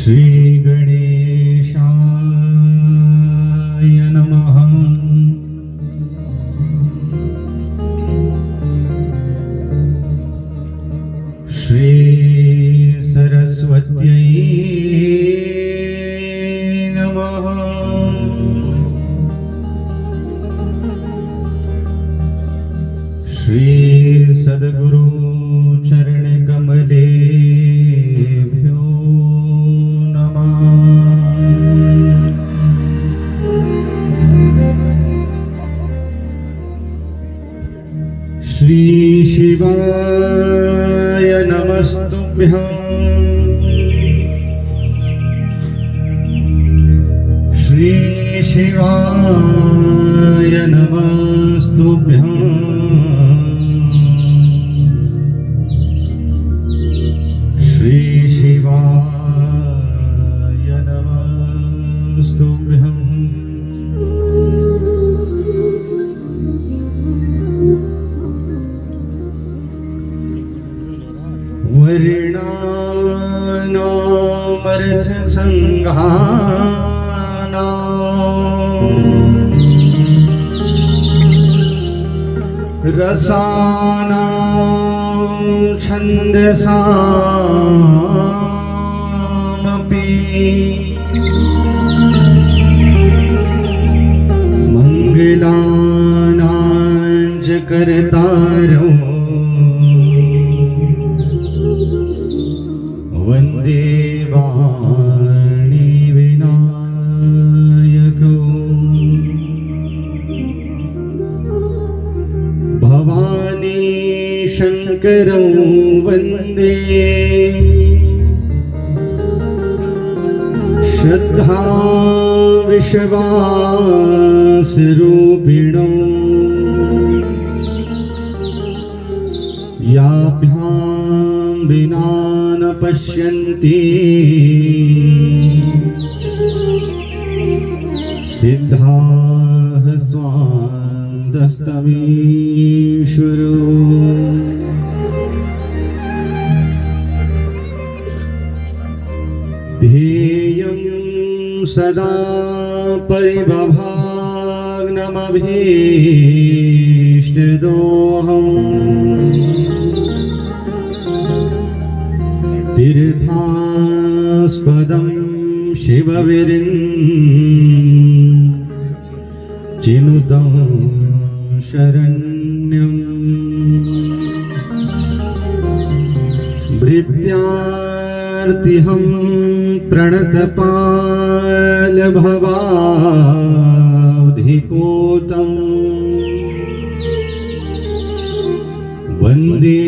श्री गणेशाय नमः। श्री सरस्वत्यै नमः। श्री सद्गुरु चरण कमलेभ्यो नमः। श्री शिवाय नमस्तुभ्यं। श्री शिवाय नमस्तुभ्यं। श्री शिवाय नमस्तुभ्यं। वर्णानामर्थसङ्घानां रसानां छन्दसामपि मङ्गलानां च कर्तारौ वन्दे वाणी विनायकौ। भवानी शङ्करौ वन्दे श्रद्धा विश्वासरूपिणौ। याभ्यां विना न पश्यन्ति सिद्धाः स्वान्तस्तमीश्वरो। ध्येयं सदा परिभवाग्नमभीष्टदोहम्। तीर्थास्पदं शिवविरिञ्चिनुतं शरण्यं। भृत्यार्तिहं प्रणतपालभवाब्धिपोतं। वन्दे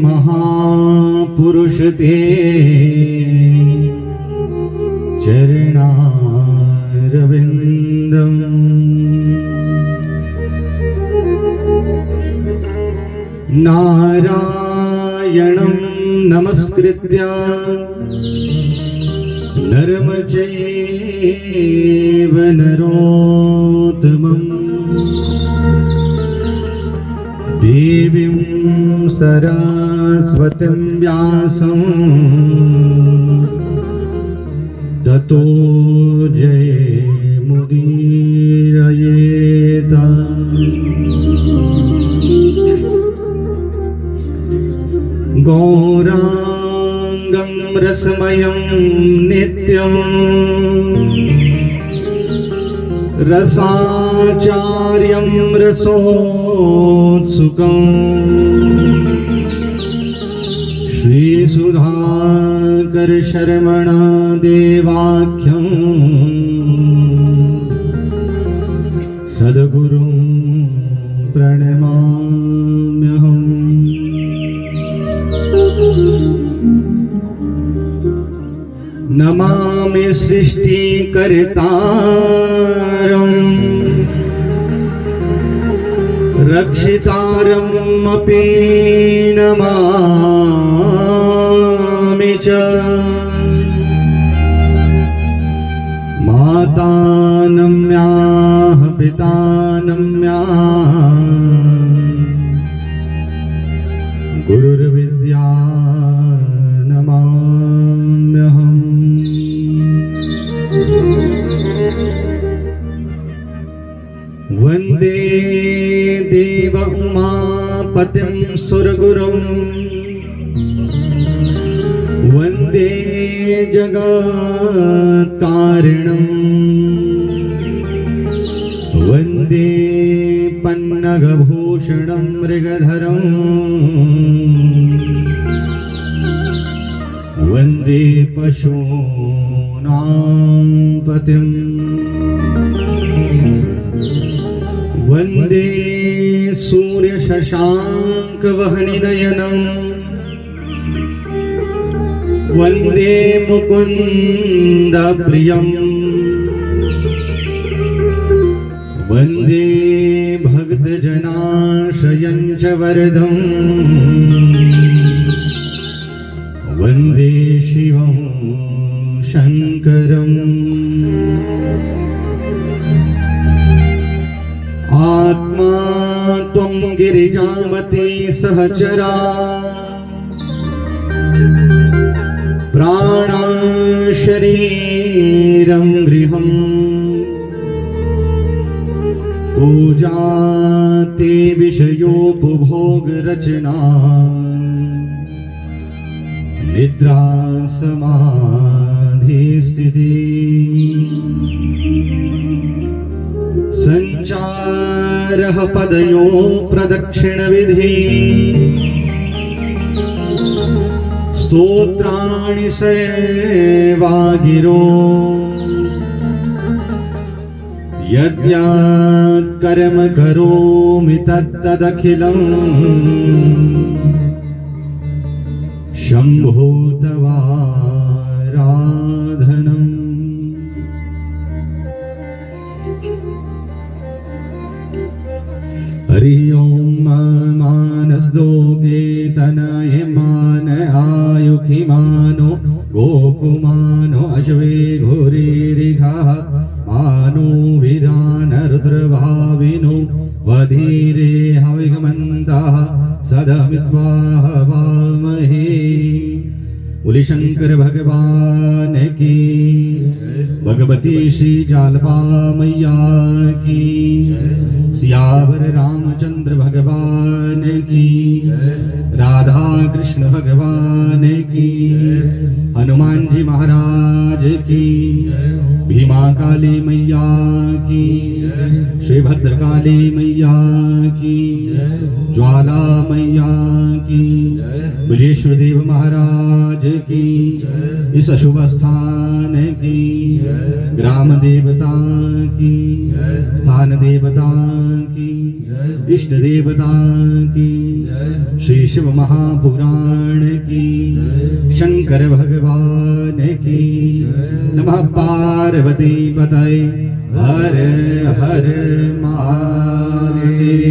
महापुरुष ते चरणारविन्दम्। नारायणं नमस्कृत्य नरं चैव नरोत्तमम्। देवीं सरस्वतीं व्यासं ततो जयमुदीरयेत्। गौराङ्गं रसमयं नित्यं रसाचार्यं रसोत्सुकम्। श्रीसुधाकर शर्मण देवाख्यं सद्गुरुं प्रणमाम्यहम्। नमामि सृष्टिकर्तारं रक्षितारमपि नमामि च। माता नम्याः पिता नम्याः गुरुर्विद्या नमाम्यहम्। उमापतिं सुरगुरुं वन्दे जगत्कारणं वन्दे पन्नगभूषणं मृगधरं वन्दे पशूनां पतिं वन्दे सूर्यशशाङ्कवहनिनयनं वन्दे मुकुन्दप्रियं वन्दे भक्तजनाश्रयं च वरदं वन्दे शिवं शङ्करम् आत्मा त्वं गिरिजामती सहचरा प्राणा शरीरं गृहं पूजा ते विषयोपभोगरचना निद्रा समाधि स्थिति संचारः पदयो प्रदक्षिणविधि स्तोत्राणि सेवा गिरो यद्यत् कर्म करोमि तत्तदखिलम् शम्भो तवाराधनम्। हरि ओम मानसदोके तनये मान आयुखि मानो गोकुमानो अश्वे घोरीरिघा मानो वीरान रुद्रभाविनो वधीरे हविगमन्तः सदमित्वा हवामहे। बोले शंकर भगवान की, भगवती श्री जालपा मैया की, सियावर रामचंद्र भगवान की, राधा कृष्ण भगवान की, हनुमान जी महाराज की, भीमा काली मैया की, श्री भद्रकाली मैया की, ज्वाला मैया की, बुजेश्वर देव महाराज की, इस शुभ स्थान की, ग्राम देवता की, स्थान देवता की, इष्ट देवता की, श्री शिव महापुराण की, शंकर भगवान की, नमः पार्वती पतये हर हर महादेव।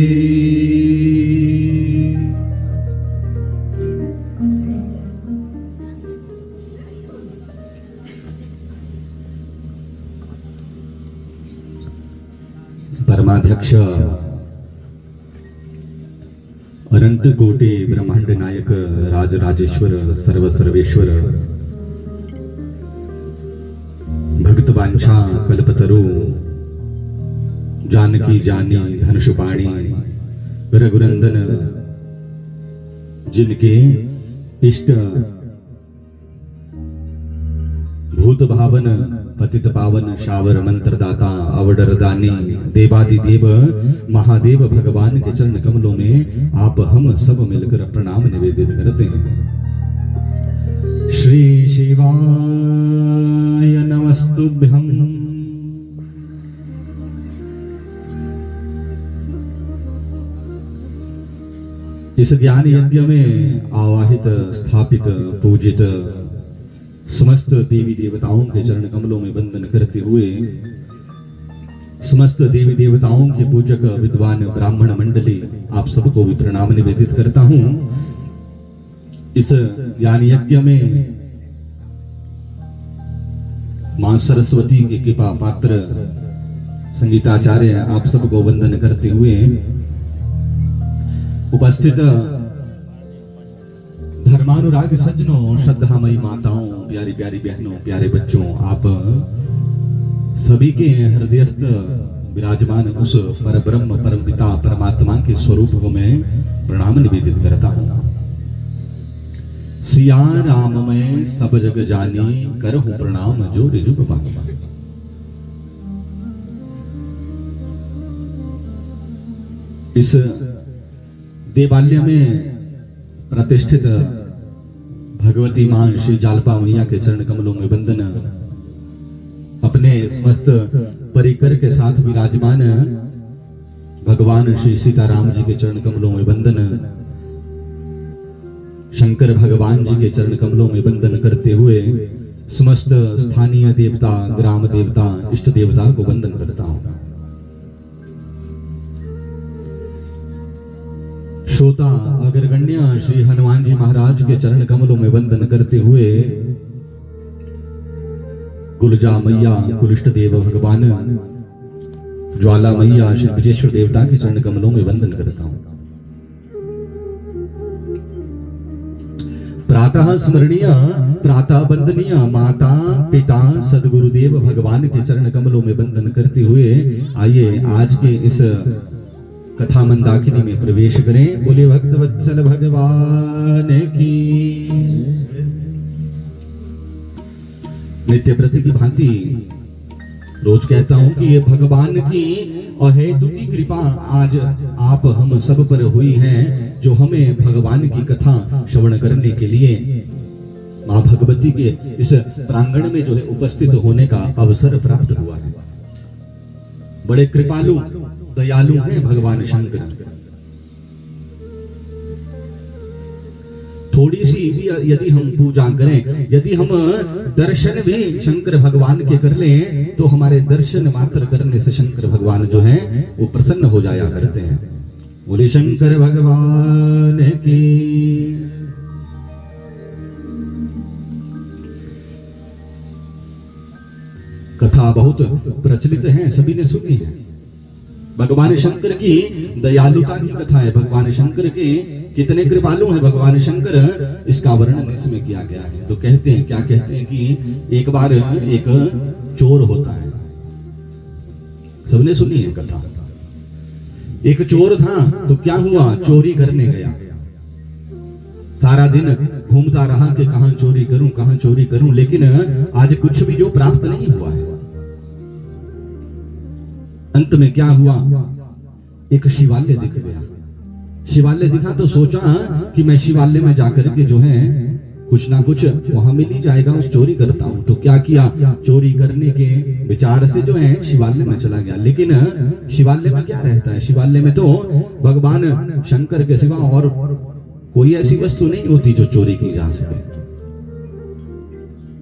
परमाध्यक्ष अनंत कोटी ब्रह्मांड नायक राजराजेश्वर सर्व सर्वेश्वर भक्त वांछा कल्पतरु जानकी जानी धनुषपाणी रघुनंदन, जिनके इष्ट भूत भावन पतित पावन शावर मंत्र दाता अवडर दानी देवादिदेव महादेव भगवान के चरण कमलों में आप हम सब मिलकर प्रणाम निवेदित करते हैं। श्री शिवाय नमस्तुभ्यं। इस ज्ञान यज्ञ में आवाहित स्थापित पूजित समस्त देवी देवताओं के चरण कमलों में वंदन करते हुए समस्त देवी देवताओं के पूजक विद्वान ब्राह्मण मंडली आप सबको भी प्रणाम निवेदित करता हूं। इस ज्ञान यज्ञ में मां सरस्वती के कृपा पात्र संगीताचार्य आप सबको वंदन करते हुए उपस्थित धर्मानुराग सज्जनों, श्रद्धामयी माताओं, प्यारी प्यारी बहनों, प्यारे बच्चों, आप सभी के हृदयस्थ विराजमान उस पर ब्रह्म परम पिता परमात्मा के स्वरूप को मैं प्रणाम निवेदित करता हूं। सिया राम मैं सब जग जानी, करहूं प्रणाम जो ऋजुग पानी। इस देवालय में प्रतिष्ठित भगवती मां श्री जालपा मैया के चरण कमलों में वंदन, अपने समस्त परिकर के साथ विराजमान भगवान श्री सीताराम जी के चरण कमलों में वंदन, शंकर भगवान जी के चरण कमलों में वंदन करते हुए समस्त स्थानीय देवता, ग्राम देवता, इष्ट देवता को वंदन करता हूं। श्रोता अग्रगण्य श्री हनुमान जी महाराज के चरण कमलों में वंदन करते हुए गुलजा मैया, कुलिष्ट देव भगवान ज्वाला मैया, श्री विजेश्वर देवता के चरण कमलों में वंदन करता हूं। प्रातः स्मरणीय, प्रातः वंदनीय माता पिता सदगुरुदेव भगवान के चरण कमलों में वंदन करते हुए आइए आज के इस कथा मंदाकिनी में प्रवेश करें। बोले भक्त वत्सल भगवान की। नित्य प्रति की भांति रोज कहता हूं कि ये भगवान की अहेतु की कृपा आज आप हम सब पर हुई है, जो हमें भगवान की कथा श्रवण करने के लिए मां भगवती के इस प्रांगण में जो है उपस्थित होने का अवसर प्राप्त हुआ है। बड़े कृपालु दयालु हैं भगवान शंकर। थोड़ी सी भी यदि हम पूजा करें, यदि हम दर्शन भी शंकर भगवान के कर लें, तो हमारे दर्शन मात्र करने से शंकर भगवान जो हैं वो प्रसन्न हो जाया करते हैं। बोले शंकर भगवान की। कथा बहुत प्रचलित है, सभी ने सुनी है। भगवान शंकर की दयालुता की कथा है। भगवान शंकर के कितने कृपालु हैं भगवान शंकर, इसका वर्णन इसमें किया गया है। तो कहते हैं, क्या कहते हैं कि एक बार एक चोर होता है। सबने सुनी है कथा। एक चोर था, तो क्या हुआ, चोरी करने गया। सारा दिन घूमता रहा कि कहां चोरी करूं, कहां चोरी करूं, लेकिन आज कुछ भी जो प्राप्त नहीं हुआ है। अंत में क्या हुआ, एक शिवालय दिख गया। शिवालय दिखा तो सोचा कि मैं शिवालय में जाकर के जो है कुछ ना कुछ वहां मिल ही जाएगा, उस चोरी करता हूं। तो क्या किया, चोरी करने के विचार से जो है शिवालय में चला गया। लेकिन शिवालय में क्या रहता है, शिवालय में तो भगवान शंकर के सिवा और कोई ऐसी वस्तु नहीं होती जो चोरी की जा सके।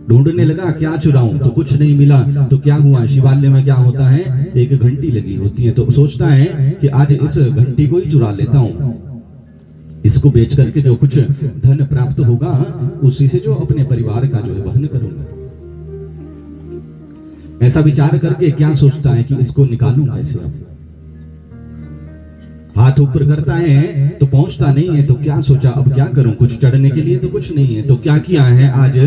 ढूंढने लगा क्या चुराऊं, तो कुछ नहीं मिला। तो क्या हुआ, शिवालय में क्या होता है, एक घंटी लगी होती है। तो सोचता है कि आज इस घंटी को ही चुरा लेता हूं, इसको बेच करके जो कुछ धन प्राप्त होगा उसी से जो अपने परिवार का जो है वहन करूंगा। ऐसा विचार करके क्या सोचता है कि इसको निकालूं कैसे। हाथ ऊपर करता है तो पहुंचता नहीं है। तो क्या सोचा, अब क्या करूं, कुछ चढ़ने के लिए तो कुछ नहीं है। तो क्या किया है, आज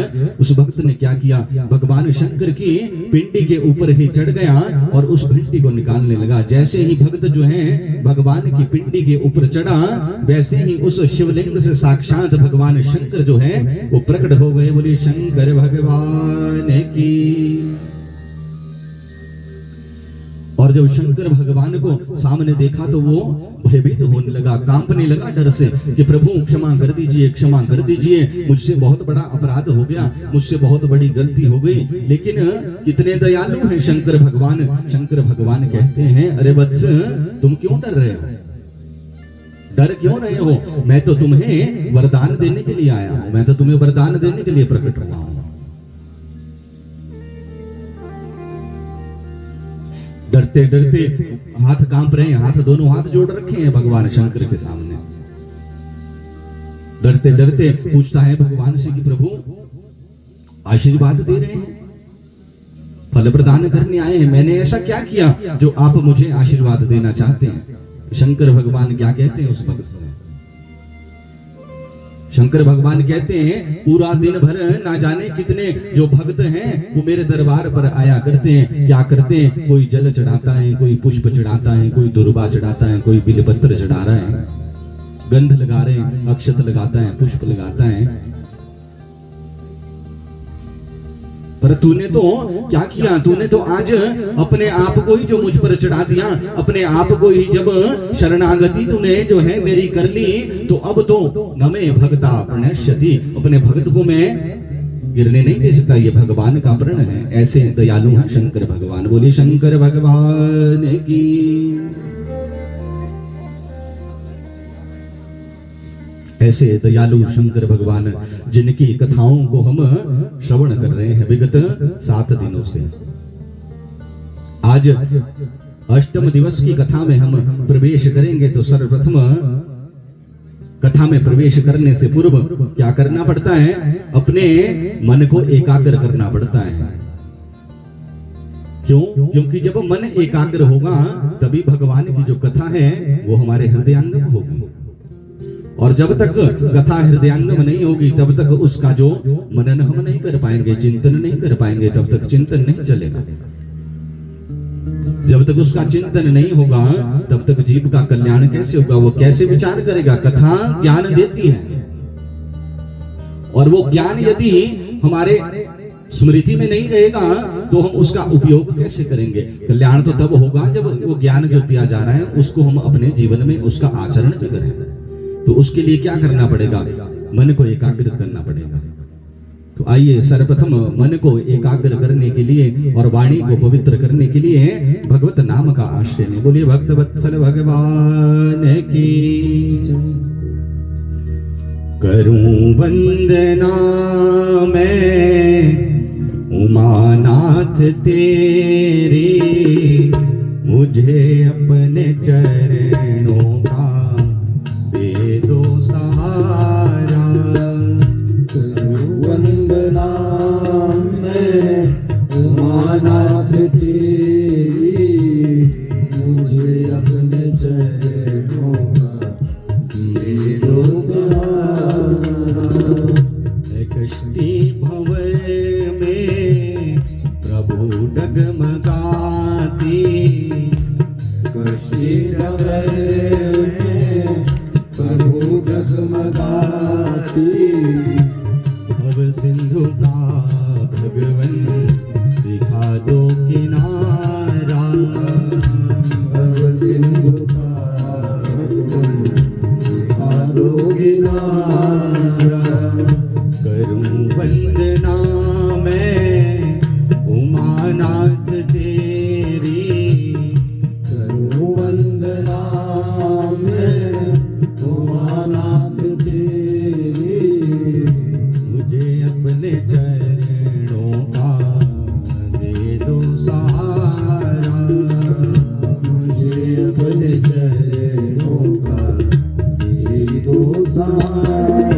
उस भक्त ने क्या किया, भगवान शंकर की पिंडी के ऊपर ही चढ़ गया और उस घंटी को निकालने लगा। जैसे ही भक्त जो है भगवान की पिंडी के ऊपर चढ़ा, वैसे ही उस शिवलिंग से साक्षात भगवान शंकर जो है वो प्रकट हो गए। बोले शंकर भगवान की। और जब शंकर भगवान को सामने देखा तो वो भयभीत होने लगा, कांपने लगा डर से कि प्रभु क्षमा कर दीजिए, क्षमा कर दीजिए, मुझसे बहुत बड़ा अपराध हो गया, मुझसे बहुत बड़ी गलती हो गई। लेकिन कितने दयालु हैं शंकर भगवान। शंकर भगवान कहते हैं, अरे वत्स तुम क्यों डर रहे हो, डर क्यों रहे हो, मैं तो तुम्हें वरदान देने के लिए आया हूं, मैं तो तुम्हें वरदान देने के लिए प्रकट रहा हूं। डरते डरते हाथ कांप रहे हैं, हाथ दोनों हाथ जोड़ रखे हैं भगवान शंकर के सामने। डरते डरते पूछता है भगवान से कि प्रभु आशीर्वाद दे रहे हैं, फल प्रदान करने आए हैं, मैंने ऐसा क्या किया जो आप मुझे आशीर्वाद देना चाहते हैं। शंकर भगवान क्या कहते हैं उस भक्त से, शंकर भगवान कहते हैं पूरा दिन भर ना जाने कितने जो भक्त हैं वो मेरे दरबार पर आया करते हैं। क्या करते हैं? कोई जल चढ़ाता है, कोई पुष्प चढ़ाता है, कोई दुर्बा चढ़ाता है, कोई बिलपत्र चढ़ा रहा है, गंध लगा रहे हैं, अक्षत लगाता है, पुष्प लगाता है। पर तूने तो क्या किया? तूने तो आज अपने आप को ही जो मुझ पर चढ़ा दिया, अपने आप को ही जब शरणागति तूने जो है मेरी कर ली, तो अब तो नमे भक्ता प्रणश्यति, अपने भक्त को मैं गिरने नहीं दे सकता। ये भगवान का प्रण है। ऐसे दयालु हैं शंकर भगवान। बोले शंकर भगवान की। ऐसे दयालु शंकर भगवान जिनकी कथाओं को हम श्रवण कर रहे हैं विगत 7 दिनों से। आज अष्टम दिवस की कथा में हम प्रवेश करेंगे। तो सर्वप्रथम कथा में प्रवेश करने से पूर्व क्या करना पड़ता है? अपने मन को एकाग्र करना पड़ता है। क्यों? क्योंकि जब मन एकाग्र होगा तभी भगवान की जो कथा है वो हमारे हृदयांगम होगी। और जब तक कथा हृदयांगम नहीं होगी तब तक उसका जो मनन हम नहीं कर पाएंगे, चिंतन नहीं कर पाएंगे, तब तक चिंतन नहीं चलेगा। जब तक उसका चिंतन नहीं होगा तब तक जीव का कल्याण कैसे होगा? वो कैसे विचार करेगा? कथा ज्ञान देती है और वो ज्ञान यदि हमारे स्मृति में नहीं रहेगा तो हम उसका उपयोग कैसे करेंगे? कल्याण तो तब होगा जब वो ज्ञान जो दिया जा रहा है उसको हम अपने जीवन में उसका आचरण भी करें। तो उसके लिए क्या करना पड़ेगा? मन को एकाग्रित करना पड़ेगा। तो आइए सर्वप्रथम मन को एकाग्र करने के लिए और वाणी को पवित्र करने के लिए भगवत नाम का आश्रय लें। बोलिए भक्त वत्सल भगवान की। करूं वंदना मैं उमानाथ तेरी, मुझे अपने चरणों का दे दो सहारा। करूं वंदना मैं उमानाथ तेरी, मुझे अपने चरणों का दे दो सहारा। कश्ती भंवर में प्रभु डगमगाती, कश्ती भंवर में प्रभु डगमगाती, भव सिंधु का भगवन दिखा दो किनारा। भव सिंधु का भगवन दिखा दो किनारा। करूं वंदना मैं उमानाथ तेरी, करूं वंदना मैं उमानाथ तेरी, मुझे अपने चरणों का दे दो सहारा। मुझे अपने चरणों का दे दो सहारा।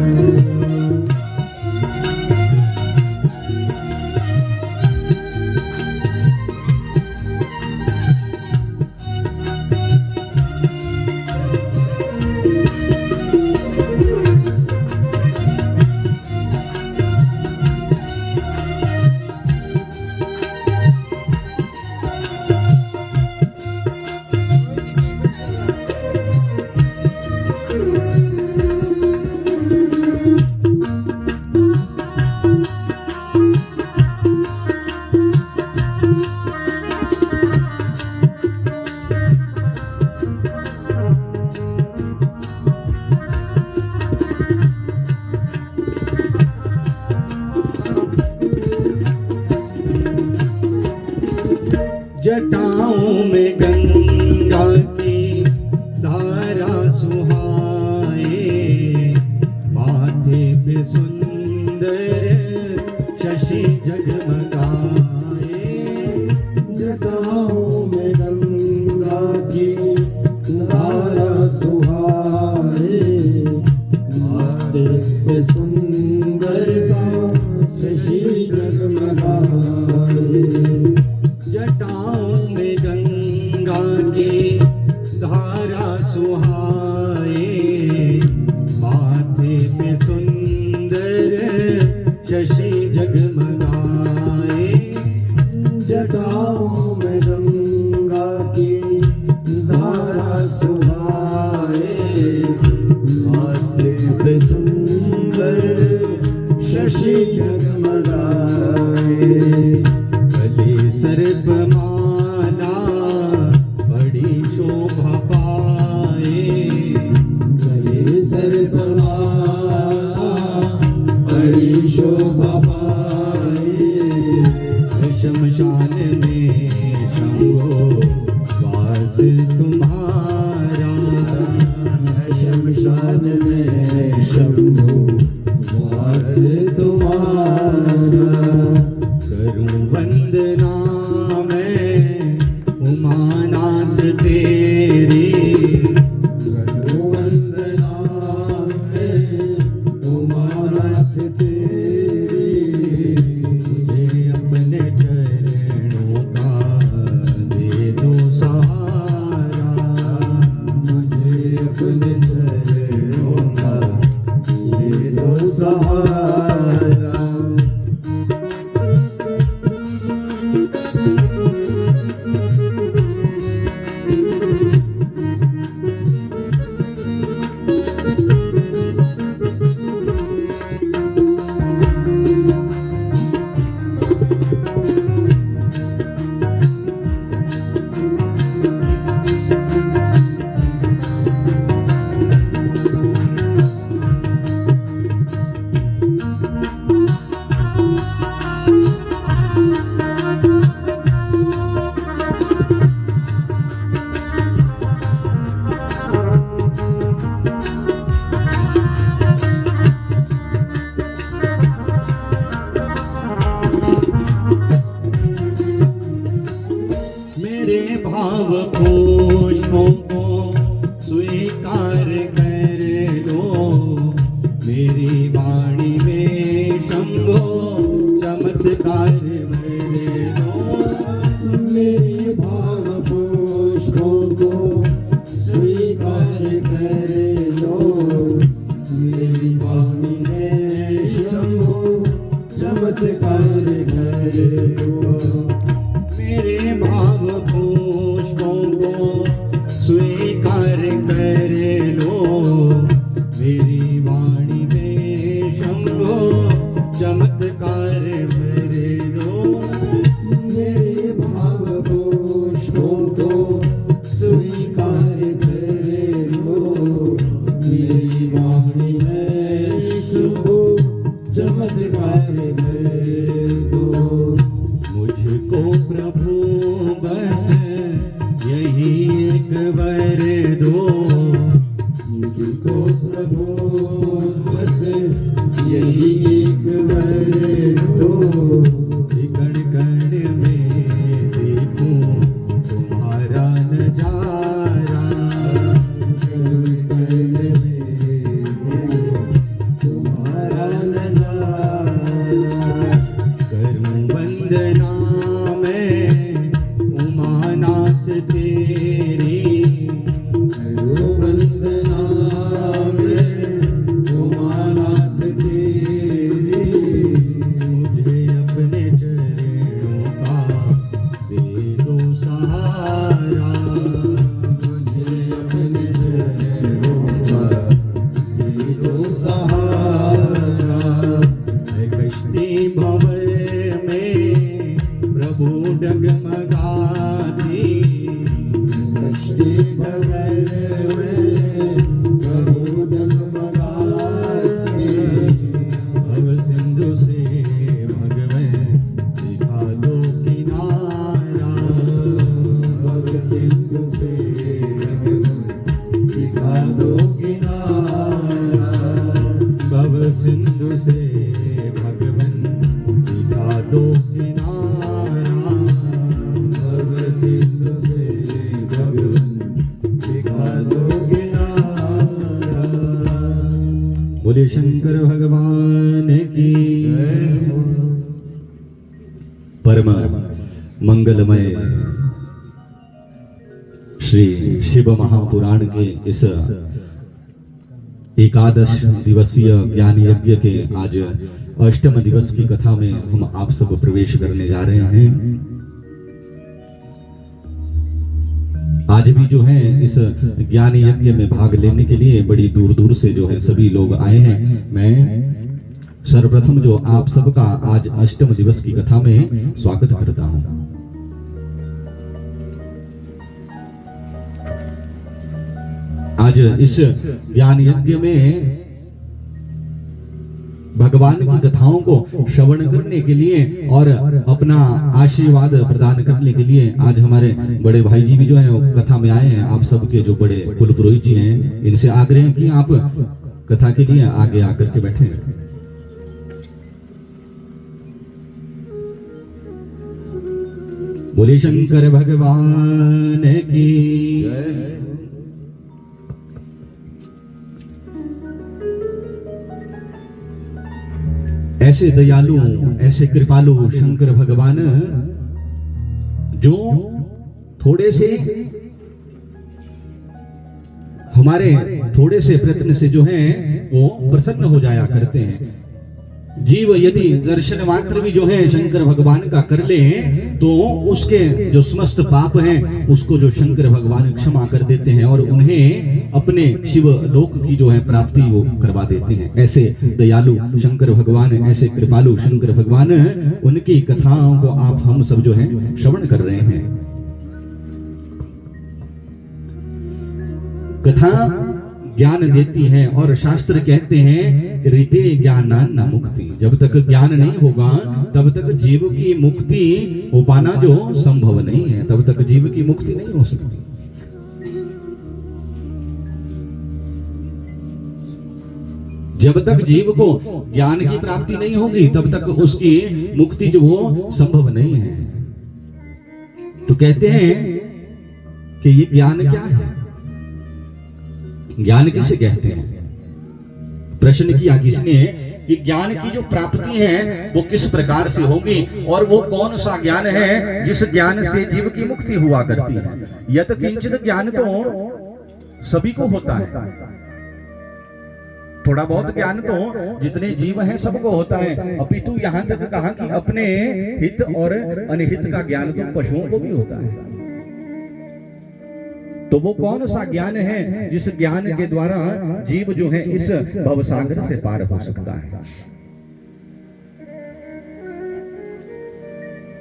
जटाओं में गंगा की धारा सुहाए, माथे पे सुंदर शशि जगमगाए। जटाओं में गंगा की धारा सुहाए, माथे पे सुंदर सा शशि जगमगाए। जटाओं में गंगा की धारा सुहाए, माथे पे सुंदर शशि जगमगाए। गले सर्पमाला बड़ी शोभा पाए। गले सर्पमाला बड़ी शोभा पाए। शमशान में शंभो वास तुम्हारा। शमशान में शंभो वास तुम्हारा। करूं वंदना मैं उमानाथ तेरी। करूं वंदना मैं उमानाथ तेरी। मुझे अपने चरणों का दे दो सहारा। मुझे अपने चरणों का दे दो सहारा। मेरे भाव पुष्पों को स्वीकार कर लो। मेरी वाणी में शंभो चमत्कार भर दो। मेरे भाव पुष्पों को स्वीकार कर लो। मेरी वाणी में शंभो चमत्कार कर लो। मेरे भाव पुष्पों को स्वीकार कर लो। मेरी वाणी में शंभो चमत्कार भर दो। मेरे भाव पुष्पों को स्वीकार कर लो। मेरी वाणी में शंभो चमत्कार कर दो। मुझको प्रभु बस यही एक वर दो। मुझको प्रभु बस यही एक वर दो। कण कण में देखूं तुम्हारा नजारा। तुम्हारा नजारा। करूं वंदना मैं उमानाथ तेरी। करूं वंदना मैं उमानाथ तेरी। मुझे अपने चरणों का दे दो सहारा। मुझे अपने चरणों का दे दो सहारा। है कश्ती भंवर में प्रभु डगमगाती। कश्ती भंवर में प्रभु डगमगाती। भव सिंधु से भगवन दिखा दो किनारा। भव सिंधु से भगवन दिखा दो किनारा। भव सिंधु से भगवन दिखा दो किनारा। भव सिंधु से भगवन दिखा दो किनारा। बोले शंकर भगवान की परम मंगलमय श्री शिव महापुराण के इस एकादश दिवसीय ज्ञान यज्ञ के आज अष्टम दिवस की कथा में हम आप सब प्रवेश करने जा रहे हैं। आज भी जो है इस ज्ञान यज्ञ में भाग लेने के लिए बड़ी दूर दूर से जो है सभी लोग आए हैं। मैं सर्वप्रथम जो आप सबका आज अष्टम दिवस की कथा में स्वागत करता हूं। आज इस ज्ञान यज्ञ में भगवान की कथाओं को श्रवण करने के लिए और अपना आशीर्वाद प्रदान करने के लिए आज हमारे बड़े भाई जी भी जो हैं वो कथा में आए हैं। आप सबके जो बड़े कुल पुरोहित जी हैं, इनसे आग्रह कि आप कथा के लिए आगे आकर के बैठे। बोले शंकर भगवान की जय। ऐसे दयालु, ऐसे कृपालु शंकर भगवान जो थोड़े से हमारे थोड़े से प्रयत्न से जो है वो प्रसन्न हो जाया करते हैं। जीव यदि दर्शन मात्र भी जो है शंकर भगवान का कर ले तो उसके जो समस्त पाप हैं उसको जो शंकर भगवान क्षमा कर देते हैं और उन्हें अपने शिव लोक की जो है प्राप्ति वो करवा देते हैं। ऐसे दयालु शंकर भगवान, ऐसे कृपालु शंकर भगवान, उनकी कथाओं को आप हम सब जो है श्रवण कर रहे हैं। कथा ज्ञान देती है और शास्त्र कहते हैं रीते ज्ञानान न मुक्ति। जब तक ज्ञान नहीं होगा तब तक जीव की मुक्ति हो पाना जो संभव नहीं है, तब तक जीव की मुक्ति नहीं हो सकती। जब तक जीव को ज्ञान की प्राप्ति नहीं होगी तब तक उसकी मुक्ति जो वो संभव नहीं है। तो कहते हैं कि ये ज्ञान क्या है, ज्ञान किसे कहते हैं। प्रश्न किया किसने कि ज्ञान की जो प्राप्ति है वो किस प्रकार से होगी और वो कौन सा ज्ञान है जिस ज्ञान से जीव की मुक्ति हुआ करती है। यत किंचित ज्ञान तो सभी को होता है, थोड़ा बहुत ज्ञान तो जितने जीव हैं सबको होता है, अपितु यहाँ तक कहा कि अपने हित और अनहित का ज्ञान तो पशुओं को भी होता है। तो वो कौन सा ज्ञान है जिस ज्ञान के द्वारा जीव जो है इस भवसागर से पार हो सकता है।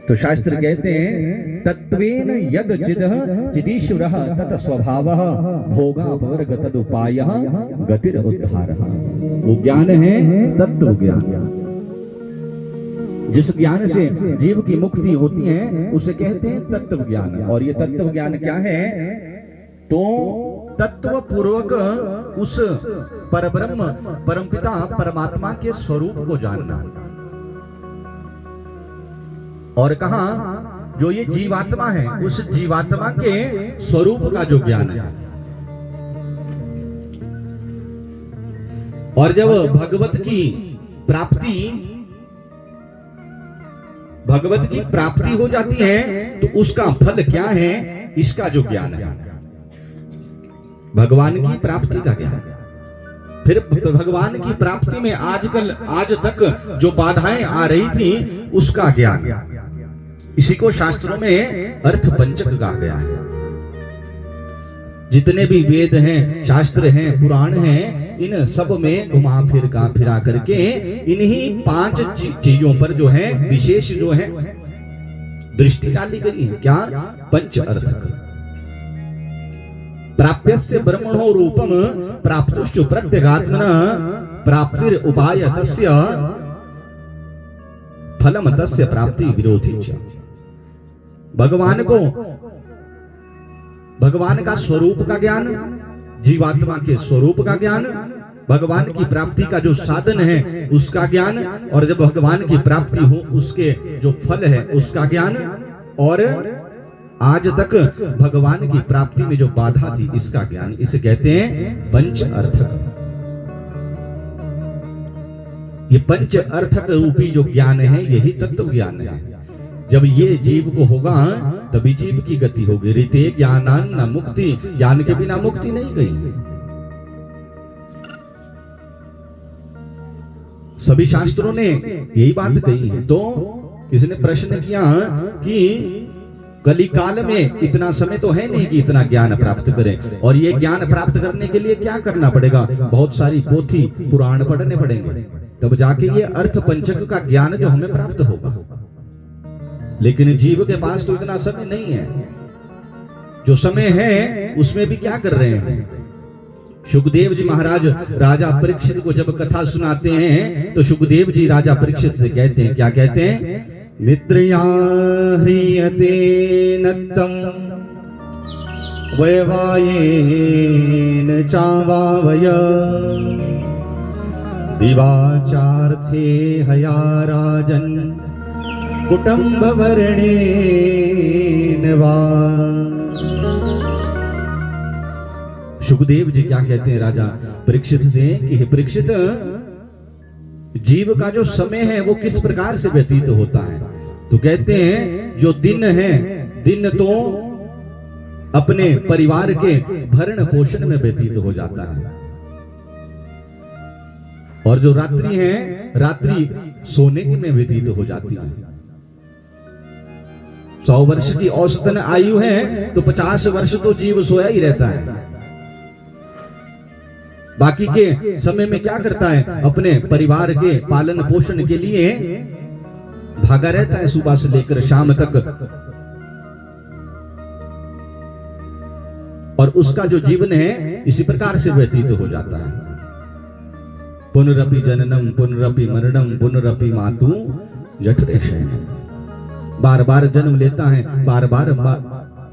तो शास्त्र कहते हैं तत्वेन यद चिदः चिदीश्वरः तत् स्वभावः भोगापवर्ग तदुपायः गतिर उद्धारः। वो ज्ञान है तत्व ज्ञान, जिस ज्ञान से जीव की मुक्ति होती है उसे कहते हैं तत्व ज्ञान। और ये तत्व ज्ञान क्या है तो तत्व पूर्वक उस परब्रह्म परमपिता परमात्मा के स्वरूप को जानना। और कहा जो ये जीवात्मा है उस जीवात्मा के स्वरूप का जो ज्ञान है। और जब भगवत की प्राप्ति हो जाती है तो उसका फल क्या है इसका जो ज्ञान है, भगवान की प्राप्ति का ज्ञान। फिर भगवान की प्राप्ति में आज तक जो बाधाएं आ रही थी उसका ज्ञान। इसी को शास्त्रों में अर्थ पंचक कहा गया है। जितने भी वेद हैं, शास्त्र हैं, पुराण हैं, इन सब में घुमा फिरा करके इन्हीं 5 चीजों पर जो है विशेष जो है दृष्टि डाली गई है। क्या? पंच अर्थक। प्राप्यस्य ब्रह्मणो रूपम प्राप्तुश्च प्रत्यगात्मना प्राप्तिर उपाय तस्य फलम तस्य प्राप्ति विरोधी च। भगवान का स्वरूप का ज्ञान, जीवात्मा के स्वरूप का ज्ञान, भगवान की प्राप्ति का जो साधन है उसका ज्ञान, और जब भगवान की प्राप्ति हो उसके जो फल है उसका ज्ञान, और आज तक भगवान की प्राप्ति में जो बाधा थी इसका ज्ञान। इसे कहते हैं पंच अर्थक। ये पंच अर्थक रूपी जो ज्ञान है यही तत्व ज्ञान है। जब ये जीव को होगा तभी जीव की गति होगी। रीते ज्ञानान न मुक्ति, ज्ञान के बिना मुक्ति नहीं गई। सभी शास्त्रों ने यही बात कही है। तो किसी ने प्रश्न किया कि कलिकाल में इतना समय तो है नहीं कि इतना ज्ञान प्राप्त करें, और ये ज्ञान प्राप्त करने के लिए क्या करना पड़ेगा? बहुत सारी पोथी पुराण पढ़ने पड़ेंगे। तब जाके ये अर्थ पंचक का ज्ञान जो हमें प्राप्त होगा। लेकिन जीव के पास तो इतना समय नहीं है। जो समय है उसमें भी क्या कर रहे हैं? सुखदेव जी महाराज राजा परीक्षित को जब कथा सुनाते हैं तो सुखदेव जी राजा परीक्षित से कहते हैं, क्या कहते हैं? मित्रया ह्रियते नत्तम वैवायेन चावावय दिवाचार्थे हया राजन कुटुंब वर्णेन वा। सुखदेव जी क्या कहते हैं राजा परीक्षित से कि हे परीक्षित, जीव का जो समय है वो किस प्रकार से व्यतीत होता है? तो कहते हैं जो दिन है, दिन तो अपने परिवार के भरण पोषण में व्यतीत हो जाता है, और जो रात्रि है, रात्रि सोने के में व्यतीत हो जाती है। 100 वर्ष की औसतन आयु है तो 50 वर्ष तो जीव सोया ही रहता है। बाकी के समय में क्या करता है? अपने परिवार के पालन पोषण के लिए भागा रहता है सुबह से लेकर शाम तक, और उसका जो जीवन है इसी प्रकार से व्यतीत हो जाता है। पुनरपि जननम पुनरपि मरणम पुनरपि मातु जठरे शयनम। बार बार जन्म लेता है, बार बार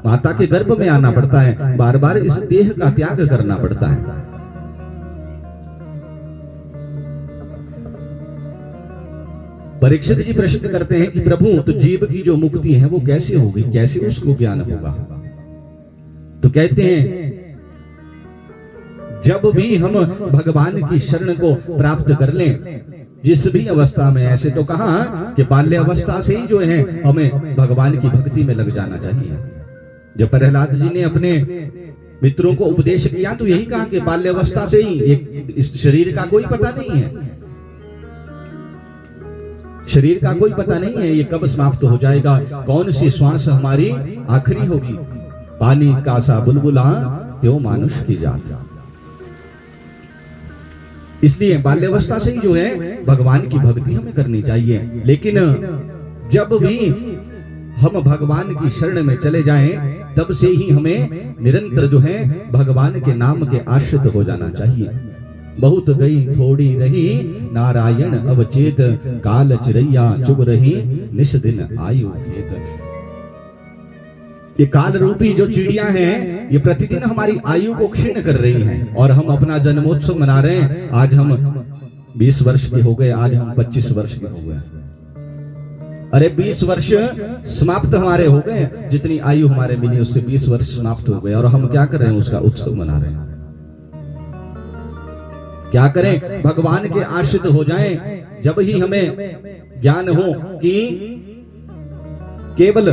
माता के गर्भ में आना पड़ता है, बार बार इस देह का त्याग करना पड़ता है। परीक्षित जी प्रश्न करते हैं कि प्रभु, तो जीव की जो मुक्ति है वो कैसे होगी, कैसे उसको ज्ञान होगा? तो कहते हैं जब भी हम भगवान की शरण को प्राप्त कर लें, जिस भी अवस्था में, ऐसे तो कहा कि बाल्य अवस्था से ही जो है हमें भगवान की भक्ति में लग जाना चाहिए। जब प्रहलाद जी ने अपने मित्रों को उपदेश किया तो यही कहा कि बाल्य अवस्था से ही, इस शरीर का कोई पता नहीं है, शरीर का कोई पता नहीं है ये कब समाप्त हो जाएगा, कौन सी श्वास हमारी आखिरी होगी। पानी का सा बुलबुला त्यो मानुष की जात। इसलिए बाल्यावस्था से ही जो है भगवान की भक्ति हमें करनी चाहिए। लेकिन जब भी हम भगवान की शरण में चले जाएं, तब से ही हमें निरंतर जो है भगवान के नाम के आश्रित हो जाना चाहिए। बहुत गई थोड़ी रही नारायण अवचेत, काल चिरैया चुग रही निस दिन आयु खेत। ये काल रूपी जो चिड़िया हैं, ये प्रतिदिन हमारी आयु को क्षीण कर रही हैं, और हम अपना जन्मोत्सव मना रहे हैं। आज हम 20 वर्ष के हो गए, आज हम 25 वर्ष के हो गए। अरे 20 वर्ष समाप्त हमारे हो गए, जितनी आयु हमारे मिली उससे 20 वर्ष समाप्त हो गए, और हम क्या कर रहे हैं? उसका उत्सव मना रहे हैं। क्या करें? भगवान के आश्रित हो जाएं। जब ही हमें ज्ञान हो कि केवल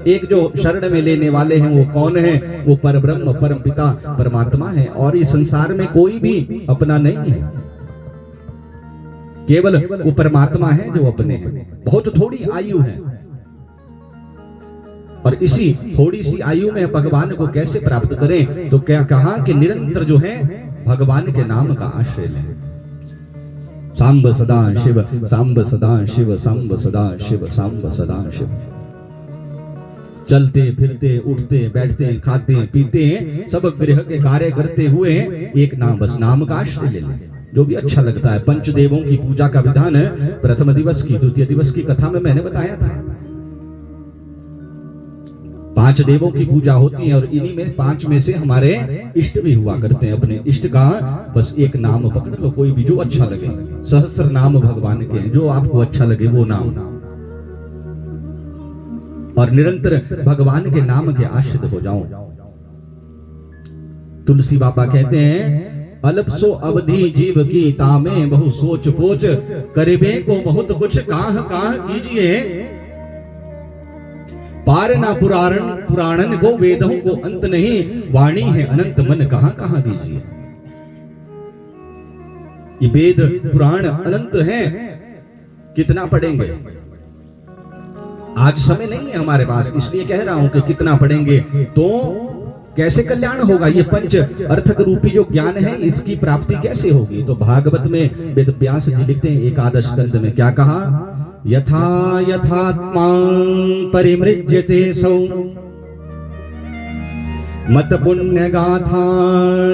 एक जो शरण में लेने वाले हैं वो कौन है, वो परब्रह्म परम पिता परमात्मा है, और इस संसार में कोई भी अपना नहीं है, केवल वो परमात्मा है जो अपने हैं। बहुत थोड़ी आयु है, और इसी थोड़ी सी आयु में भगवान को कैसे प्राप्त करें? तो क्या कहा कि निरंतर जो है भगवान के नाम का आश्रय लें। सांब सदा शिव, सांब सदा शिव, सांब सदा शिव, सांब सदा शिव। चलते फिरते उठते बैठते खाते पीते सब गृह के कार्य करते हुए एक नाम, बस नाम का आश्रय ले लें, जो भी अच्छा लगता है। पंचदेवों की पूजा का विधान प्रथम दिवस की, द्वितीय दिवस की कथा में मैंने बताया था। 5 देवों की पूजा होती है, और इन्हीं में 5 में से हमारे इष्ट भी हुआ करते हैं। अपने इष्ट का बस एक नाम पकड़ लो, कोई भी जो अच्छा लगे। सहस्र नाम भगवान के हैं, जो आपको अच्छा लगे वो नाम, और निरंतर भगवान के नाम के आश्रित हो जाओ। तुलसी बाबा कहते हैं, अल्प सो अवधि जीव की तामे बहु सोच पोच, करिबे को बहुत कुछ काह काह कीजिए, पार ना पुराणन को वेदों को अंत नहीं, वाणी है अनंत मन कहां कहां दीजिए। ये वेद पुराण अनंत हैं, कितना पढ़ेंगे? आज समय नहीं है हमारे पास, इसलिए कह रहा हूं कि कितना पढ़ेंगे। तो कैसे कल्याण होगा? ये पंच अर्थक रूपी जो ज्ञान है इसकी प्राप्ति कैसे होगी? तो भागवत में वेद व्यास जी लिखते हैं एकादश स्कंद में, क्या कहा? यथा यथात्मा परिमृज्यते सौ मत पुण्य गाथा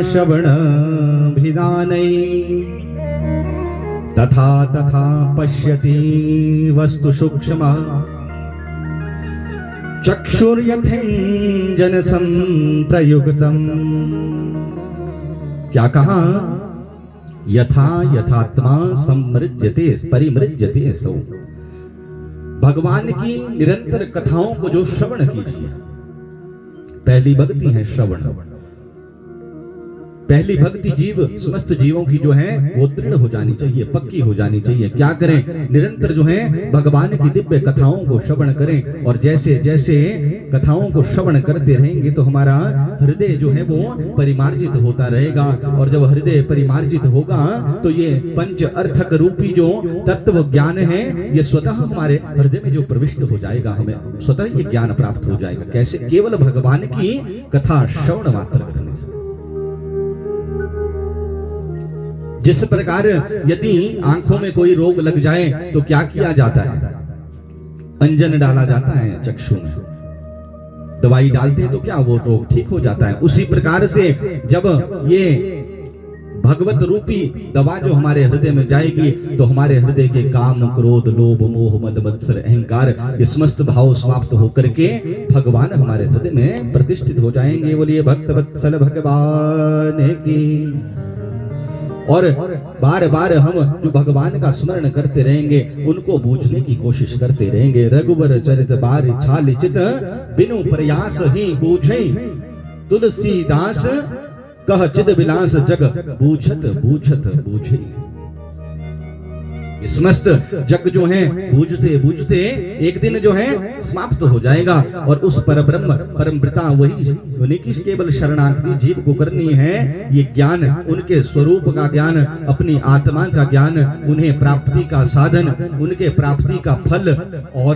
श्रवण भिदानै तथा तथा पश्यति वस्तु सूक्ष्म चक्षुर्यथेंजन संप्रयुक्तम। क्या कहा? यथा यथात्मा समृज्यते परिमृज्यते सौ। भगवान की निरंतर कथाओं को जो श्रवण कीजिए, पहली भक्ति है श्रवण। पहली भक्ति जीव समस्त जीवों की जो है वो दृढ़ हो जानी चाहिए, पक्की हो जानी चाहिए। क्या करें? निरंतर जो है भगवान की दिव्य कथाओं को श्रवण करें, और जैसे जैसे कथाओं को श्रवण करते रहेंगे तो हमारा हृदय जो है वो परिमार्जित होता रहेगा, और जब हृदय परिमार्जित होगा तो ये पंच अर्थक रूपी जो तत्व ज्ञान है ये स्वतः हमारे हृदय में जो प्रविष्ट हो जाएगा, हमें स्वतः ये ज्ञान प्राप्त हो जाएगा। कैसे? केवल भगवान की कथा श्रवण मात्र करने से। जिस प्रकार यदि आंखों में कोई रोग लग जाए तो क्या किया जाता है? अंजन डाला जाता है चक्षु में, दवाई डालते हैं तो क्या वो रोग ठीक हो जाता है। उसी प्रकार से जब ये भगवत रूपी दवा जो हमारे हृदय में जाएगी तो हमारे हृदय के काम क्रोध लोभ मोह मद मत्सर अहंकार ये समस्त भाव समाप्त होकर के भगवान हमारे हृदय में प्रतिष्ठित हो जाएंगे। बोलिए भक्त वत्सल भगवान की। और बार बार हम जो भगवान का स्मरण करते रहेंगे उनको बूझने की कोशिश करते रहेंगे। रघुवर चरित बार छाल चित बिनु प्रयास ही बूझे तुलसीदास कह चिद विलास जग बूझत बूझत बूझे। समस्त जग जो है बूझते बूझते एक दिन जो है समाप्त हो जाएगा, और उस परब्रह्म परमपिता वही उन्हीं की केवल शरणागति जीव को करनी है। ये ज्ञान उनके स्वरूप का ज्ञान, अपनी आत्मा का ज्ञान, उन्हें प्राप्ति का साधन, उनके प्राप्ति का फल और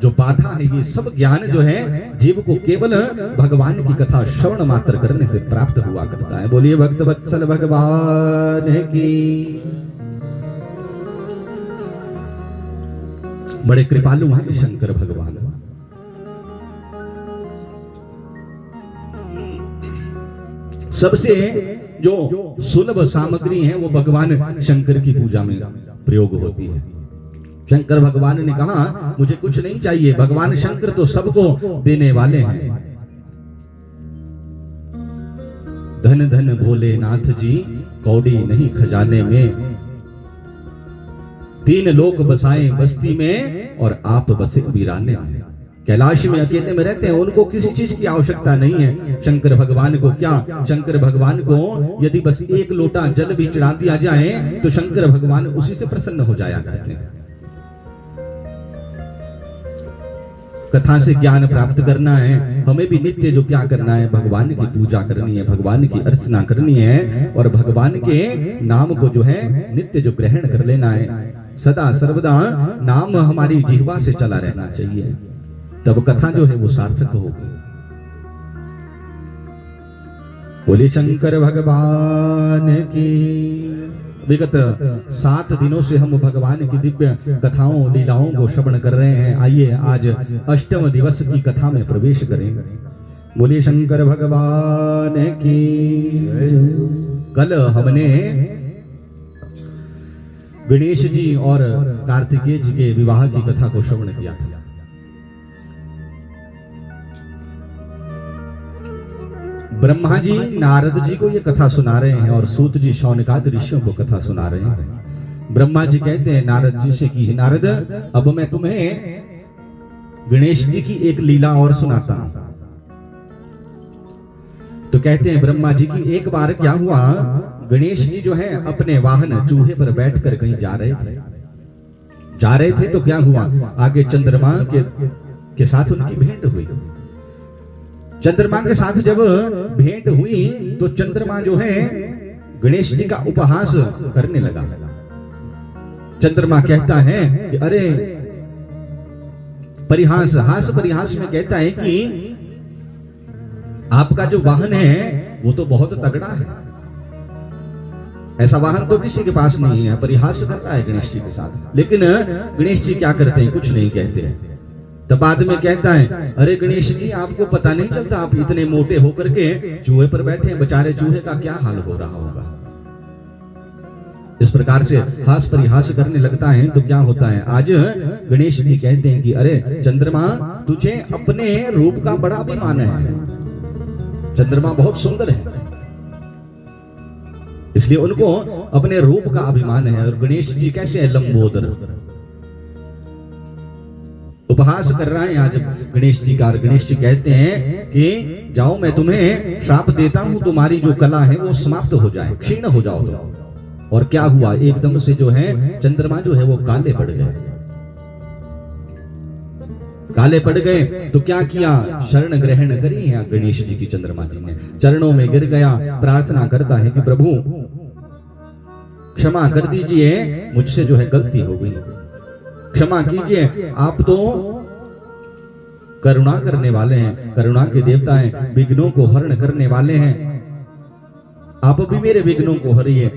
जो बाधा है, ये सब ज्ञान जो है जीव को केवल भगवान की कथा श्रवण मात्र करने से प्राप्त हुआ करता है। बोलिए भक्त वत्सल भगवान की। बड़े कृपालु हैं शंकर भगवान। सबसे जो सुलभ सामग्री है वो भगवान शंकर की पूजा में प्रयोग होती है। शंकर भगवान ने कहा मुझे कुछ नहीं चाहिए, भगवान शंकर तो सबको देने वाले हैं। धन धन भोलेनाथ जी कौड़ी नहीं खजाने में, तीन लोक बसाए बस्ती में और आप बसे वीराने में। कैलाश में अकेले में रहते हैं, उनको किसी चीज की आवश्यकता नहीं है। शंकर भगवान को क्या? शंकर भगवान को यदि बस एक लोटा जल भी चढ़ा दिया जाए तो शंकर भगवान उसी से प्रसन्न हो जाया करते हैं। कथा से ज्ञान प्राप्त करना है, हमें भी नित्य जो क्या करना है, भगवान की पूजा करनी है, भगवान की अर्चना करनी है, और भगवान के नाम को जो है नित्य जो ग्रहण कर लेना है। सदा सर्वदा नाम हमारी जिह्वा से चला रहना चाहिए, तब कथा जो है वो सार्थक होगी। बोले शंकर भगवान की। विगत 7 दिनों से हम भगवान की दिव्य कथाओं लीलाओं को श्रवण कर रहे हैं। आइए आज 8वें दिवस की कथा में प्रवेश करें। बोले शंकर भगवान की। कल हमने गणेश जी और कार्तिकेय जी के विवाह की कथा को श्रवण किया था। ब्रह्मा जी नारद जी को ये कथा सुना रहे हैं और सूत जी शौनकादि ऋषियों को कथा सुना रहे हैं। ब्रह्मा जी कहते हैं नारद जी से कि नारद, अब मैं तुम्हें गणेश जी की एक लीला और सुनाता हूं। तो कहते हैं ब्रह्मा जी की एक बार क्या हुआ, गणेश जी जो है अपने वाहन चूहे पर बैठकर कहीं जा रहे थे तो क्या हुआ, आगे चंद्रमा के साथ उनकी भेंट हुई। चंद्रमा के साथ जब भेंट हुई तो चंद्रमा जो है गणेश जी का उपहास करने लगा। चंद्रमा कहता है कि अरे हास परिहास में कहता है कि आपका जो वाहन है वो तो बहुत तगड़ा है, ऐसा वाहन तो किसी के पास नहीं है। परिहास कर रहा है गणेश जी के साथ। लेकिन गणेश जी क्या करते हैं? कुछ नहीं कहते हैं। तब बाद में कहता है, अरे गणेश जी आपको पता नहीं चलता, आप इतने मोटे होकर के चूहे पर बैठे हैं, बेचारे चूहे का क्या हाल हो रहा होगा। इस प्रकार से हास परिहास करने लगता है। तो क्या होता है, आज गणेश जी कहते हैं कि अरे चंद्रमा, तुझे अपने रूप का बड़ा अभिमान है, चंद्रमा बहुत सुंदर है, इसलिए उनको अपने रूप का अभिमान है। और गणेश जी कैसे है? लंबोदर, उपहास कर रहा है आज गणेश जी का। गणेश जी कहते हैं कि जाओ, मैं तुम्हें श्राप देता हूं, तुम्हारी जो कला है वो समाप्त हो जाए, क्षीण हो जाओ तुम। और क्या हुआ, एकदम से जो है चंद्रमा जो है वो काले पड़ गए। काले पड़ गए तो क्या किया, शरण ग्रहण करी है गणेश जी की चंद्रमा जी ने, चरणों में गिर गया, प्रार्थना करता है कि प्रभु क्षमा कर दीजिए, मुझसे जो है गलती हो गई, क्षमा कीजिए, आप तो करुणा करने वाले हैं, करुणा के देवता हैं, विघ्नों को हरण करने वाले हैं, आप भी मेरे विघ्नों को हरिए।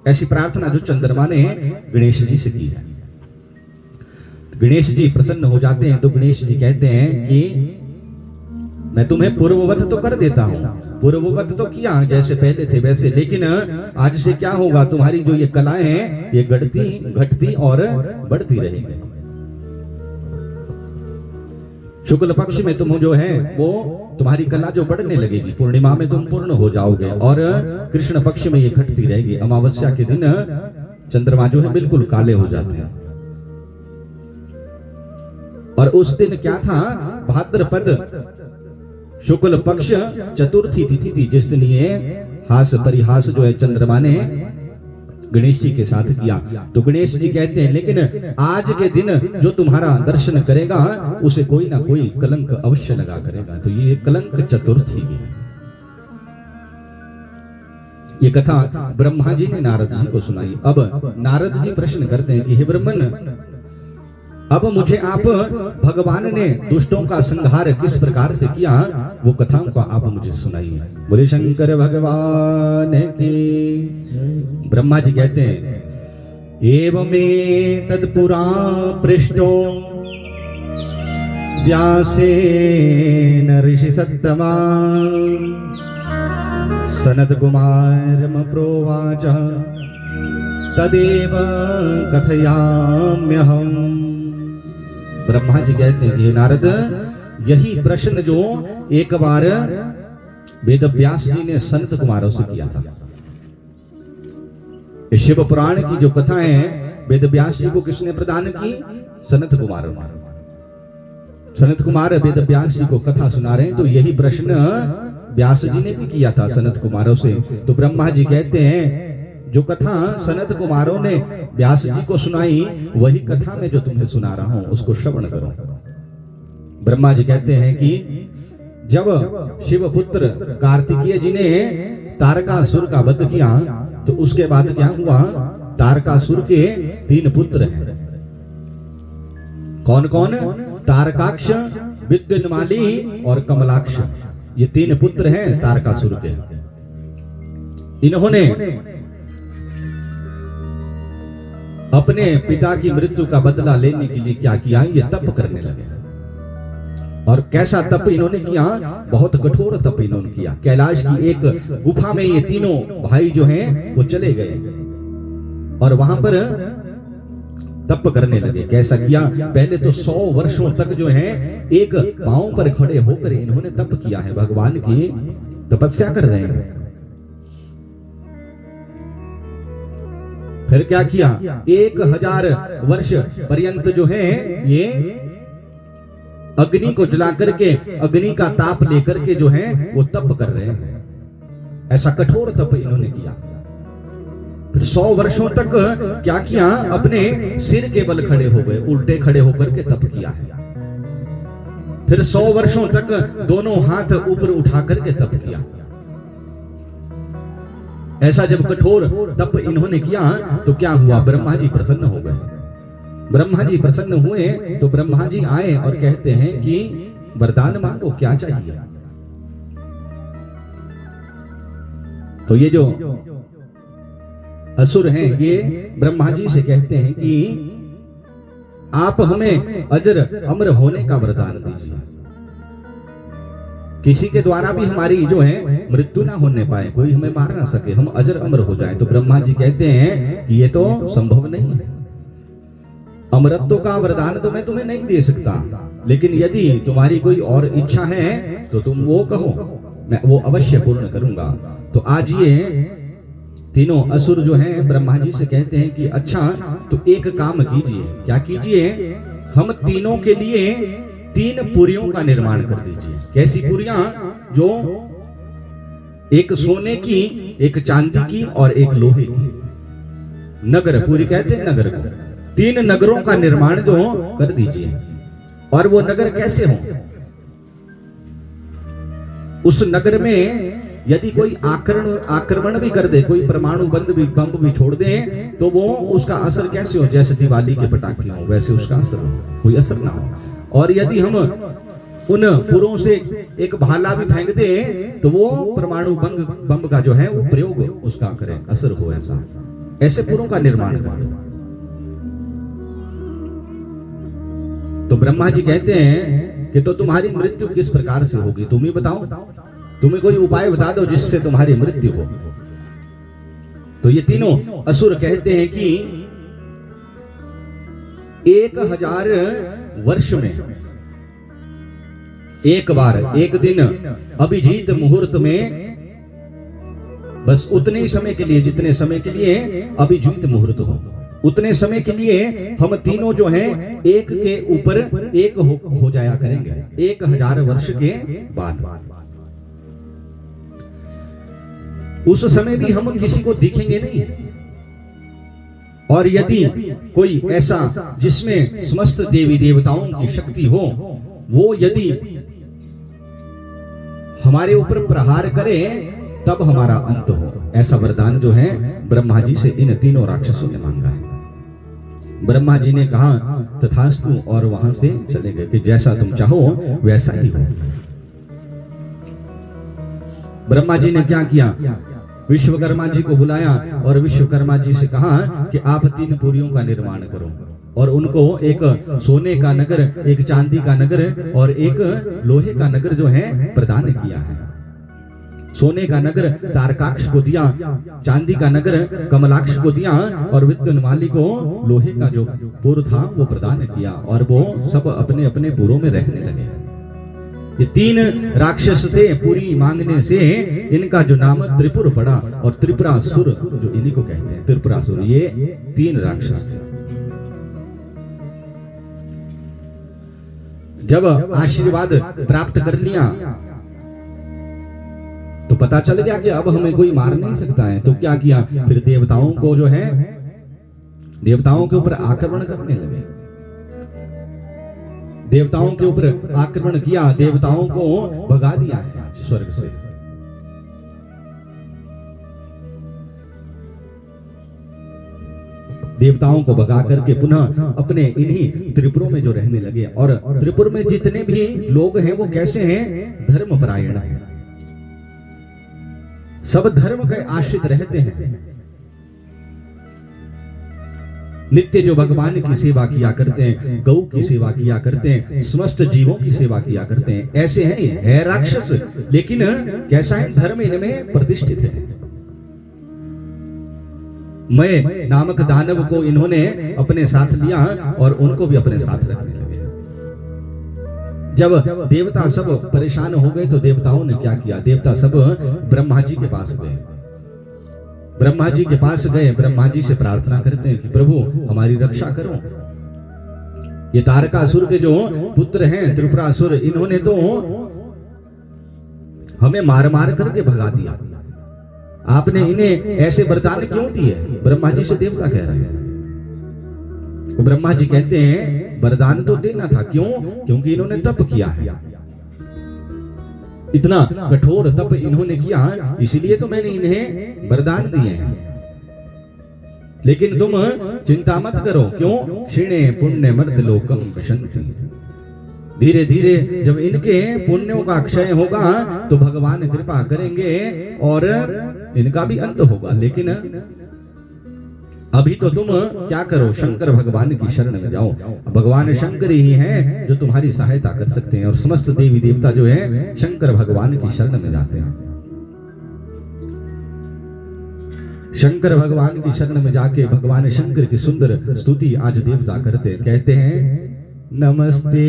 ऐसी प्रार्थना जो चंद्रमा ने गणेश जी से की है। गणेश जी प्रसन्न हो जाते हैं। तो गणेश जी कहते हैं कि मैं तुम्हें पूर्ववत तो कर देता हूं, पूर्ववत तो किया जैसे पहले थे वैसे, लेकिन आज से क्या होगा, तुम्हारी जो ये कलाएं हैं ये घटती और बढ़ती रहेगी। शुक्ल पक्ष में तुम जो है वो तुम्हारी कला जो बढ़ने लगेगी, पूर्णिमा में तुम पूर्ण हो जाओगे, और कृष्ण पक्ष में ये घटती रहेगी। अमावस्या के दिन चंद्रमा जो है बिल्कुल काले हो जाते हैं। और उस दिन क्या था, भाद्रपद शुक्ल पक्ष चतुर्थी तिथि थी, जिस दिन ये हास परिहास जो है चंद्रमा ने गणेश जी के साथ किया। तो गणेश जी कहते हैं, लेकिन आज के दिन जो तुम्हारा दर्शन करेगा उसे कोई ना कोई कलंक अवश्य लगा करेगा। तो ये कलंक चतुर्थी है। ये कथा ब्रह्मा जी ने नारद जी को सुनाई। अब नारद जी प्रश्न करते हैं कि हे ब्रह्मन, अब मुझे आप, भगवान ने दुष्टों का संहार किस प्रकार से किया वो कथाओं को आप मुझे सुनाइए। बोले शंकर भगवान की। ब्रह्मा जी कहते हैं, एवं तत्पुरा पृष्ठो व्यासेन ऋषि सत्तमा सनत कुमार प्रोवाच तदेव कथयाम्यहम्। ब्रह्मा जी कहते हैं कि नारद, यही प्रश्न जो एक बार वेद व्यास जी ने संत कुमारों से किया था। शिव पुराण की जो कथा है वेद व्यास जी को किसने प्रदान की? सनत कुमार। सनत कुमार वेद व्यास जी को कथा सुना रहे हैं। तो यही प्रश्न व्यास जी ने भी किया था सनत कुमारों से। तो ब्रह्मा जी कहते हैं, जो कथा सनत कुमारों ने व्यास जी को सुनाई वही कथा मैं जो तुम्हें सुना रहा हूं उसको श्रवण करो। ब्रह्मा जी कहते हैं कि जब शिव पुत्र कार्तिकेय जी ने तारकासुर का वध किया तो उसके बाद क्या हुआ, तारकासुर के 3 पुत्र हैं। कौन कौन? तारकाक्ष, विघ्नमाली और कमलाक्ष। ये 3 पुत्र हैं तारकासुर के। इन्होंने अपने पिता की मृत्यु का बदला लेने के लिए क्या किया, ये तप करने लगे। और कैसा तप इन्होंने किया, बहुत कठोर तप इन्होंने किया। कैलाश की एक गुफा में ये तीनों भाई जो हैं वो चले गए और वहां पर तप करने लगे। कैसा किया, पहले तो 100 वर्षों तक जो है एक पांव पर खड़े होकर इन्होंने तप किया है, भगवान की तपस्या कर रहे हैं। फिर क्या किया, 1000 वर्ष पर्यंत जो है ये अग्नि को जला करके, अग्नि का ताप लेकर के जो है वो तप कर रहे हैं। ऐसा कठोर तप इन्होंने किया। फिर 100 वर्षों तक क्या किया, अपने सिर के बल खड़े हो गए, उल्टे खड़े होकर के तप किया है। फिर 100 वर्षों तक दोनों हाथ ऊपर उठा करके तप किया। ऐसा जब कठोर तप इन्होंने किया तो क्या हुआ, ब्रह्मा जी प्रसन्न हो गए। ब्रह्मा जी प्रसन्न हुए तो ब्रह्मा जी आए और कहते हैं कि वरदान मांगो, क्या चाहिए। तो ये जो असुर हैं ये ब्रह्मा जी से कहते हैं कि आप हमें अजर अमर होने का वरदान दीजिए, किसी के द्वारा भी हमारी जो है मृत्यु ना होने पाए, कोई हमें मार ना सके, हम अजर अमर हो जाएं। तो ब्रह्मा जी कहते हैं कि ये तो संभव नहीं है, अमरत्व का वरदान तो मैं तुम्हें नहीं दे सकता, लेकिन यदि तुम्हारी कोई और इच्छा है तो तुम वो कहो, मैं वो अवश्य पूर्ण करूंगा। तो आज ये तीनों असुर जो हैं ब्रह्मा जी से कहते हैं कि अच्छा तो एक काम कीजिए। क्या कीजिए? हम तीनों के लिए 3 पुरियों का निर्माण कर दीजिए। कैसी पुरियां? जो एक सोने की, एक चांदी की और एक लोहे की। नगर पुरी कहते हैं नगर को। 3 नगरों का निर्माण जो कर दीजिए। और वो नगर कैसे हो? उस नगर में यदि कोई आक्रमण भी कर दे, कोई परमाणु बम भी छोड़ दे, तो वो उसका असर कैसे हो? जैसे दिवाली के पटाखे हो वैसे उसका असर हो, कोई असर ना हो। और यदि हम उन पुरों से एक भाला भी फेंक दे तो वो परमाणु बम का जो है वो प्रयोग उसका करे, असर हो। ऐसे पुरों का निर्माण करें। तो ब्रह्मा जी कहते हैं कि तो तुम्हारी मृत्यु किस प्रकार से होगी, तुम ही बताओ, तुम्हें कोई उपाय बता दो जिससे तुम्हारी मृत्यु हो। तो ये तीनों असुर कहते हैं कि 1000 वर्ष में एक बार, एक दिन अभिजीत मुहूर्त में, बस उतने ही समय के लिए, जितने समय के लिए अभिजीत मुहूर्त हो, उतने समय के लिए हम तीनों जो हैं एक के ऊपर एक हो जाया करेंगे 1000 वर्ष के बाद। उस समय भी हम किसी को दिखेंगे नहीं। और यदि कोई ऐसा जिसमें समस्त देवी देवताओं की शक्ति हो, वो यदि हमारे ऊपर प्रहार करे तब हमारा अंत हो। ऐसा वरदान जो है ब्रह्मा जी से इन तीनों राक्षसों ने मांगा है। ब्रह्मा जी ने कहा तथास्तु, और वहां से चले गए कि जैसा तुम चाहो वैसा ही हो। ब्रह्मा जी ने क्या किया? विश्वकर्मा जी को बुलाया और विश्वकर्मा जी से कहा कि आप 3 पुरियों का निर्माण करो, और उनको एक सोने का नगर, एक चांदी का नगर और एक लोहे का नगर जो है प्रदान किया है। सोने का नगर तारकाक्ष को दिया, चांदी का नगर कमलाक्ष को दिया, और विद्युन्माली को लोहे का जो पुर था वो प्रदान किया, और वो सब अपने अपने पुरों में रहने लगे। ये 3 राक्षस थे, पूरी मांगने से इनका जो नाम त्रिपुर पड़ा, और त्रिपुरासुर जो इन्हीं को कहते हैं त्रिपुरासुर, ये 3 राक्षस थे। जब आशीर्वाद प्राप्त कर लिया तो पता चल गया कि अब हमें कोई मार नहीं सकता है। तो क्या किया? फिर देवताओं को जो है, देवताओं के ऊपर आक्रमण करने लगे। देवताओं के ऊपर आक्रमण किया, देवताओं को भगा दिया है स्वर्ग से। देवताओं को भगा करके पुनः अपने इन्हीं त्रिपुरों में जो रहने लगे। और त्रिपुर में जितने भी लोग हैं वो कैसे हैं? धर्मपरायण हैं, सब धर्म के आश्रित रहते हैं। नित्य जो भगवान की सेवा किया करते हैं, गौ की सेवा किया करते हैं, समस्त जीवों की सेवा किया करते हैं। ऐसे हैं, है राक्षस, लेकिन कैसा है? धर्म इनमें प्रतिष्ठित है। मैं नामक दानव को इन्होंने अपने साथ लिया और उनको भी अपने साथ रखने लगे। जब देवता सब परेशान हो गए तो देवताओं ने क्या किया? देवता सब ब्रह्मा जी के पास गए। ब्रह्मा जी के पास गए, ब्रह्मा जी से प्रार्थना करते हैं कि प्रभु हमारी रक्षा करो। ये तारकासुर के जो पुत्र हैं त्रिपुरासुर, इन्होंने तो हमें मार मार करके भगा दिया। आपने इन्हें ऐसे वरदान क्यों दिए? ब्रह्मा जी से देवता कह रहे हैं। तो ब्रह्मा जी कहते हैं वरदान तो देना था, क्यों? क्योंकि इन्होंने तप किया है, इतना कठोर तप इन्होंने किया, इसीलिए तो मैंने इन्हें वरदान दिए हैं। लेकिन तुम चिंता मत करो, क्यों? क्षीणे पुण्य मर्त लोकम विशंति। धीरे धीरे जब इनके पुण्यों का क्षय होगा तो भगवान कृपा करेंगे और इनका भी अंत होगा। लेकिन अभी तो तुम क्या करो, शंकर भगवान की शरण में जाओ। भगवान शंकर ही हैं जो तुम्हारी सहायता कर सकते हैं और समस्त देवी देवता जो है शंकर भगवान की शरण में जाते हैं। शंकर भगवान की शरण में जाके भगवान शंकर की सुंदर स्तुति आज देवता करते हैं, कहते हैं नमस्ते